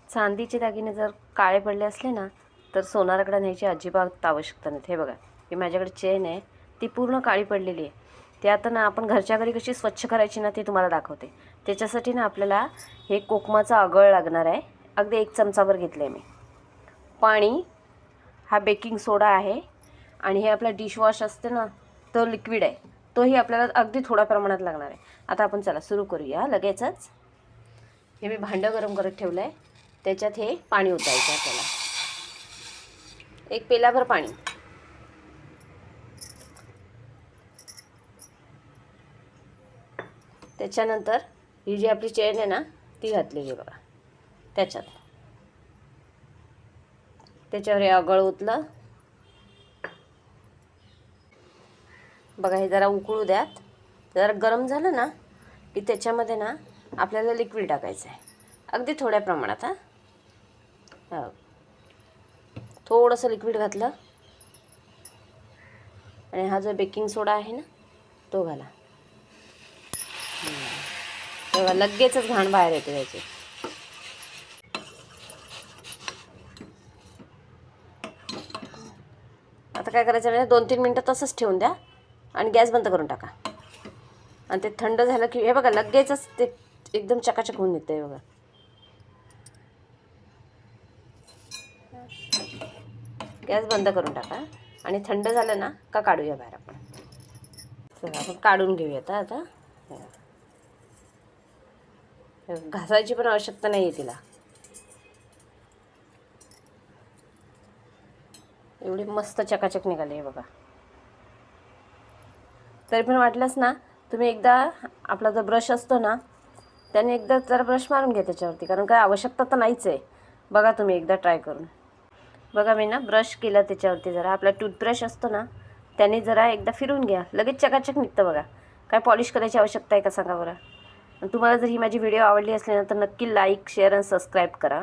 चांदीचे दागिने जर काळे पडले असले ना तर सोनाराकडे न्यायची अजिबात आवश्यकता नाही. हे बघा, ही माझ्याकडे चेन आहे, ती पूर्ण काळी पडलेली आहे. ते आता ना आपण घरच्या घरी कशी स्वच्छ करायची ना ते तुम्हाला दाखवते. त्याच्यासाठी ना आपल्याला हे कोकमाचा अगळ लागणार आहे. अगदी 1 चमचाभर घेतलं आहे मी. पाणी, हा बेकिंग सोडा आहे आणि हे आपला डिशवॉश असते ना तो लिक्विड आहे, तोही आपल्याला अगदी थोड्या प्रमाणात लागणार आहे. आता आपण चला सुरू करूया लगेचच. हे मी भांडं गरम करत ठेवलं आहे, त्याच्यात हे पाणी ओतायचं आपल्याला. 1 पेल्याभर पाणी. त्याच्यानंतर ही जी आपली चेन आहे ना ती घातलेली आहे बघा त्याच्यात. त्याच्यावर हे आगळ ओतलं. बघा, हे जरा उकळू द्यात. जरा गरम झालं ना की त्याच्यामध्ये ना आपल्याला लिक्विड टाकायचं आहे, अगदी थोड्या प्रमाणात. हो, थोडंसं लिक्विड घातलं आणि हा जो बेकिंग सोडा आहे ना तो घाला. तेव्हा लगेचच घाण बाहेर येते त्याची. आता काय करायचं म्हणजे 2-3 मिनटं तसंच ठेवून द्या आणि गॅस बंद करून टाका. आणि ते थंड झालं की हे बघा लगेचच ते एकदम चकाचक होऊन येतं आहे बघा. गॅस बंद करून टाका आणि थंड झालं ना का काढूया बाहेर आपण. चला आपण काढून घेऊयात. आता घासायची पण आवश्यकता नाही आहे तिला. एवढी मस्त चकाचक निघाली आहे बघा. तरी पण वाटलंच ना तुम्ही एकदा आपला जो ब्रश असतो ना त्याने एकदा जरा ब्रश मारून घ्या त्याच्यावरती, कारण काय आवश्यकता तर नाहीच आहे. बघा तुम्ही एकदा ट्राय करून बघा. मी ना ब्रश केला त्याच्यावरती, जरा आपला टूथब्रश असतो ना त्याने जरा एकदा फिरून घ्या, लगेच चकाचक निघतं बघा. काय पॉलिश करायची आवश्यकता आहे का सांगा बरं. तुम्हाला जर ही माझी व्हिडिओ आवडली असली ना तर नक्की लाईक, शेअर आणि सबस्क्राईब करा.